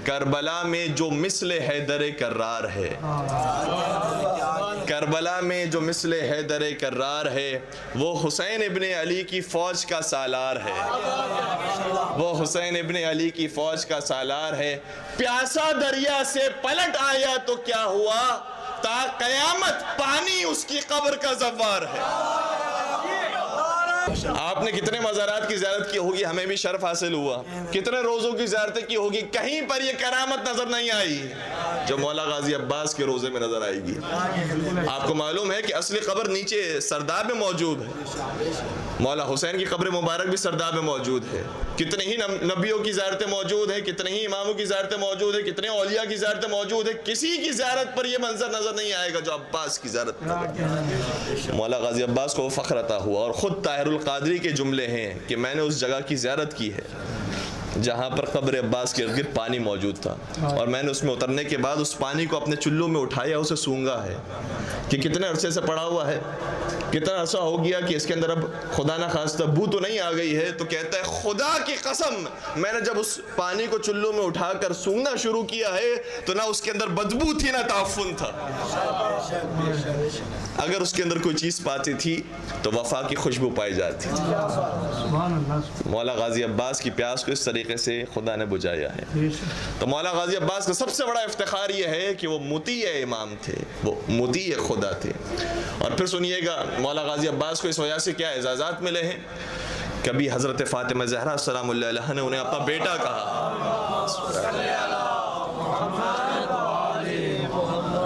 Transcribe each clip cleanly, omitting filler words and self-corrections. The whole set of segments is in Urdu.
کربلا میں جو مثل حیدر کرار ہے، کربلا میں جو مثل حیدر کرار ہے، وہ حسین ابن علی کی فوج کا سالار ہے، وہ حسین ابن علی کی فوج کا سالار ہے۔ پیاسا دریا سے پلٹ آیا تو کیا ہوا، تا قیامت پانی اس کی قبر کا زوار ہے۔ آپ نے کتنے مزارات کی زیارت کی ہوگی، ہمیں بھی شرف حاصل ہوا، کتنے روزوں کی زیارتیں کی ہوگی، کہیں پر یہ کرامت نظر نہیں آئی جو مولا غازی عباس کے روزے میں نظر آئے گی۔ آپ کو معلوم ہے کہ اصلی قبر نیچے سرداب میں موجود ہے، مولا حسین کی قبر مبارک بھی سرداب میں موجود ہے۔ کتنے ہی نبیوں کی زیارتیں موجود ہیں، کتنے ہی اماموں کی زیارتیں موجود ہیں، کتنے اولیاء کی زیارتیں موجود ہیں، کسی کی زیارت پر یہ منظر نظر نہیں آئے گا جو عباس کی زیارت پر۔ مولا غازی عباس کو وہ فخر عطا ہوا، اور خود طاہر القادری کے جملے ہیں کہ میں نے اس جگہ کی زیارت کی ہے جہاں پر قبر عباس کے ارد پانی موجود تھا، اور میں نے اس میں اترنے کے بعد اس پانی کو اپنے چلوں میں اٹھایا، اسے سونگا ہے کہ کتنے عرصے سے پڑا ہوا ہے، کتنا عرصہ ہو گیا کہ اس کے اندر اب خدا نہ خواستہ بو تو نہیں آ گئی ہے۔ تو کہتا ہے خدا کی قسم میں نے جب اس پانی کو چلوں میں اٹھا کر سونگنا شروع کیا ہے تو نہ اس کے اندر بدبو تھی نہ تعفن تھا، اگر اس کے اندر کوئی چیز پاتی تھی تو وفا کی خوشبو پائی جاتی تھی۔ مولا غازی عباس کی پیاس کو اس طریقے سے خدا نے بجھایا ہے۔ تو مولا غازی عباس کا سب سے بڑا افتخار یہ ہے کہ وہ مطیع امام تھے، وہ مطیع خدا تھے۔ اور پھر سنیے گا مولا غازی عباس کو اس وجہ سے کیا اعزازات ملے ہیں۔ کبھی حضرت فاطمہ زہرا سلام اللہ علیہ نے انہیں اپنا بیٹا کہا،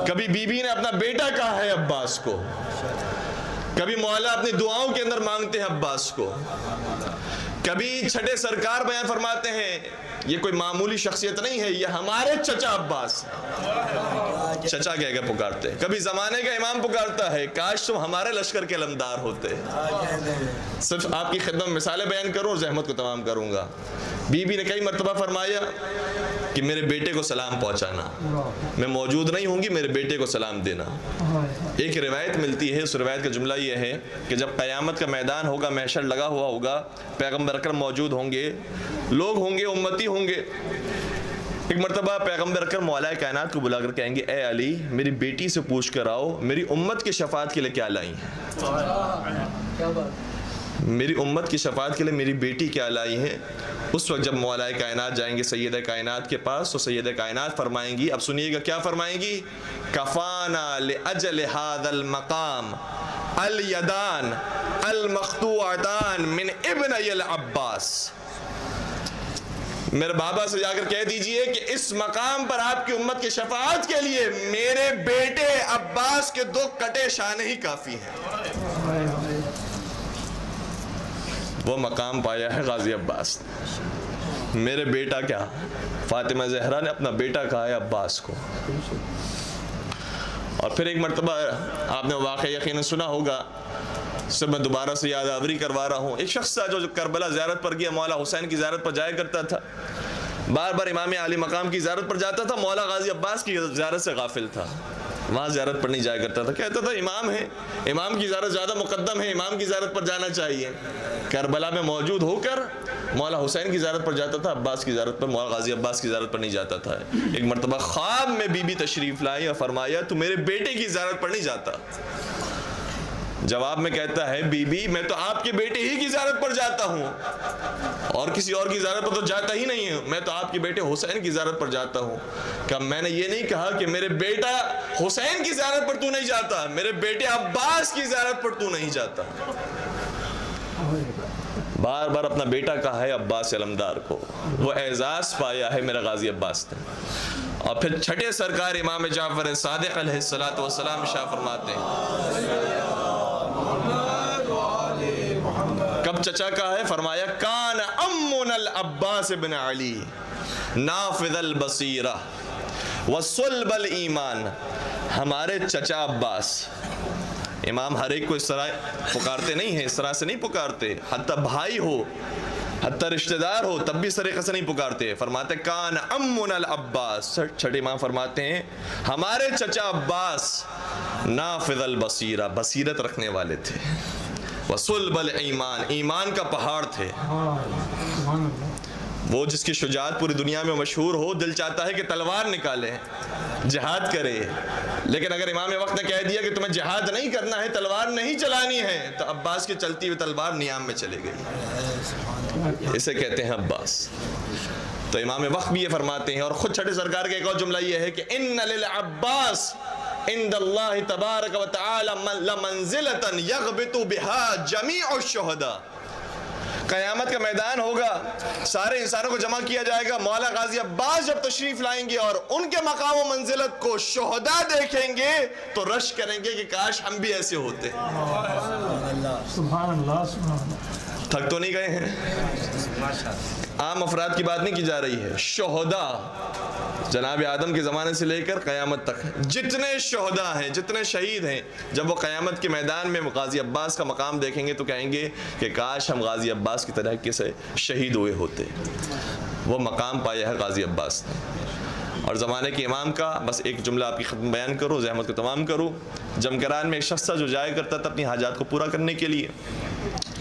کبھی بی بی نے اپنا بیٹا کہا ہے عباس کو، کبھی مولا اپنی دعاؤں کے اندر مانگتے ہیں عباس کو، کبھی چھٹے سرکار بیان فرماتے ہیں یہ کوئی معمولی شخصیت نہیں ہے، یہ ہمارے چچا عباس ہے، چچا کہہ کے پکارتے ہیں۔ کبھی زمانے کا امام پکارتا ہے کاش تم ہمارے لشکر کے علمدار ہوتے۔ صرف آپ کی خدمت میں مثالیں بیان کروں اور زحمت کو تمام کروں گا۔ بی بی نے کئی مرتبہ فرمایا کہ میرے بیٹے کو سلام پہنچانا، میں موجود نہیں ہوں گی، میرے بیٹے کو سلام دینا۔ ایک روایت ملتی ہے، اس روایت کا جملہ یہ ہے کہ جب قیامت کا میدان ہوگا، محشر لگا ہوا ہوگا، پیغمبر اکرم موجود ہوں گے، لوگ ہوں گے، امتی ہوں گے۔ ایک مرتبہ پیغمبر اکرم مولا کائنات کو بلا کر کہیں گے اے علی میری بیٹی سے پوچھ کر آؤ میری امت کی شفاعت کے لیے کیا لائی ہیں، میری امت کی شفاعت کے لیے میری بیٹی کیا لائی ہیں۔ اس وقت جب مولا کائنات جائیں گے سید کائنات کے پاس تو سید کائنات فرمائیں گی، اب سنیے گا کیا فرمائیں گی، کفانا لأجل هذا المقام الیدان المقطوعتان من ابنی العباس۔ میرے بابا سے جا کر کہہ دیجئے کہ اس مقام پر آپ کی امت کی شفاعت کے لیے میرے بیٹے عباس کے 2 کٹے شانے ہی کافی ہیں۔ وہ مقام پایا ہے غازی عباس نے۔ میرے بیٹا کیا، فاطمہ زہرا نے اپنا بیٹا کہا ہے عباس کو۔ اور پھر ایک مرتبہ آپ نے واقعہ یقیناً سنا ہوگا، سب میں دوبارہ سے یاد آوری کروا رہا ہوں۔ ایک شخص تھا جو کربلا زیارت پر گیا، مولا حسین کی زیارت پر جایا کرتا تھا، بار بار امام عالی مقام کی زیارت پر جاتا تھا، مولا غازی عباس کی زیارت سے غافل تھا، وہاں زیارت پر نہیں جایا کرتا تھا، کہتا تھا امام ہے، امام کی زیارت زیادہ مقدم ہے، امام کی زیارت پر جانا چاہیے۔ کربلا میں موجود ہو کر مولا حسین کی زیارت پر جاتا تھا، عباس کی زیارت پر، مولا غازی عباس کی زیارت پر نہیں جاتا تھا۔ ایک مرتبہ خواب میں بی بی تشریف لائی اور فرمایا تو میرے بیٹے کی زیارت پر نہیں جاتا؟ جواب میں کہتا ہے بی بی میں تو آپ کے بیٹے ہی کی زیارت پر جاتا ہوں، اور کسی اور کی زیارت پر تو جاتا ہی نہیں ہوں، میں تو آپ کے بیٹے حسین کی زیارت پر جاتا ہوں۔ کہ میں نے یہ نہیں کہا کہ میرے بیٹا حسین کی زیارت پر تو نہیں جاتا، میرے بیٹے عباس کی زیارت پر تو نہیں جاتا۔ بار بار اپنا بیٹا کہا ہے عباس علمدار کو، وہ اعزاز پایا ہے میرا غازی عباس نے۔ اور پھر چھٹے سرکار امام جعفر صادق علیہ السلام شاہ فرماتے ہیں کب چچا کا ہے، فرمایا کان امن العباس بن علی نافذ البصیرہ وصلب الایمان، ہمارے چچا عباس، امام ہر ایک کو اس طرح پکارتے نہیں ہیں، اس طرح سے نہیں پکارتے، حتیٰ بھائی ہو حتیٰ رشتہ دار ہو تب بھی اس طریقے سے نہیں پکارتے، فرماتے کان امن العباس، چھٹے امام فرماتے ہیں ہمارے چچا عباس نافذ البصیرہ، بصیرت رکھنے والے تھے، وصلب الایمان، ایمان کا پہاڑ تھے۔ وہ جس کی شجاعت پوری دنیا میں مشہور ہو، دل چاہتا ہے کہ تلوار نکالے، جہاد کرے، لیکن اگر امام وقت نے کہہ دیا کہ تمہیں جہاد نہیں کرنا ہے، تلوار نہیں چلانی ہے، تو عباس کی چلتی ہوئی تلوار نیام میں چلے گئی۔ اسے کہتے ہیں عباس۔ تو امام وقت بھی یہ فرماتے ہیں، اور خود چھٹے سرکار کا ایک اور جملہ یہ ہے کہ ان للعباس عند اللہ تبارک و تعالی لمنزلۃ یغبط بها جمیع الشہداء۔ قیامت کا میدان ہوگا، سارے انسانوں کو جمع کیا جائے گا، مولا غازی عباس جب تشریف لائیں گے اور ان کے مقام و منزلت کو شہداء دیکھیں گے تو رش کریں گے کہ کاش ہم بھی ایسے ہوتے۔ سبحان اللہ، سبحان اللہ۔ تھک تو نہیں گئے ہیں؟ عام افراد کی بات نہیں کی جا رہی ہے، شہداء، جناب آدم کے زمانے سے لے کر قیامت تک جتنے شہداء ہیں، جتنے شہید ہیں، جب وہ قیامت کے میدان میں غازی عباس کا مقام دیکھیں گے تو کہیں گے کہ کاش ہم غازی عباس کی طرح سے شہید ہوئے ہوتے۔ وہ مقام پایا ہے غازی عباس نے۔ اور زمانے کے امام کا بس ایک جملہ آپ کی خدمت بیان کرو، زحمت کو تمام کرو۔ جمکران میں ایک شخص تھا جو جایا کرتا تھا اپنی حاجات کو پورا کرنے کے لیے،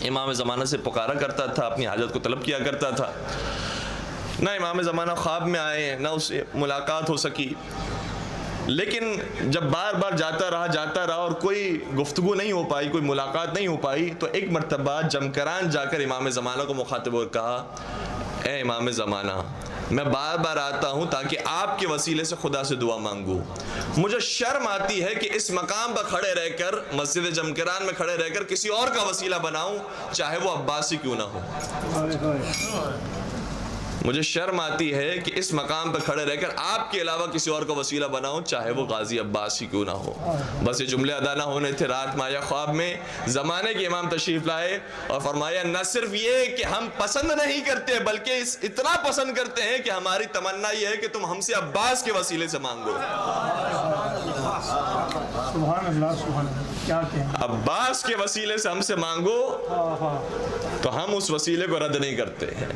امام زمانہ سے پکارا کرتا تھا، اپنی حاجت کو طلب کیا کرتا تھا۔ نہ امام زمانہ خواب میں آئے، نہ اس سے ملاقات ہو سکی، لیکن جب بار بار جاتا رہا اور کوئی گفتگو نہیں ہو پائی، کوئی ملاقات نہیں ہو پائی، تو ایک مرتبہ جمکران جا کر امام زمانہ کو مخاطب اور کہا، اے امام زمانہ، میں بار بار آتا ہوں تاکہ آپ کے وسیلے سے خدا سے دعا مانگوں، مجھے شرم آتی ہے کہ اس مقام پر کھڑے رہ کر، مسجد جمکران میں کھڑے رہ کر کسی اور کا وسیلہ بناؤں، چاہے وہ عباسی کیوں نہ ہو۔ مجھے شرم آتی ہے کہ اس مقام پر کھڑے رہ کر آپ کے علاوہ کسی اور کا وسیلہ بناؤں، چاہے وہ غازی عباسی کیوں نہ ہو۔ بس یہ جملے ادا نہ ہونے تھے، رات میں آیا خواب میں زمانے کے امام تشریف لائے اور فرمایا، نہ صرف یہ کہ ہم پسند نہیں کرتے بلکہ اتنا پسند کرتے ہیں کہ ہماری تمنا یہ ہے کہ تم ہم سے عباس کے وسیلے سے مانگو۔ سبحان اللہ، سبحان اللہ، کیا کہیں۔ عباس کے وسیلے سے ہم سے مانگو تو ہم اس وسیلے کو رد نہیں کرتے ہیں۔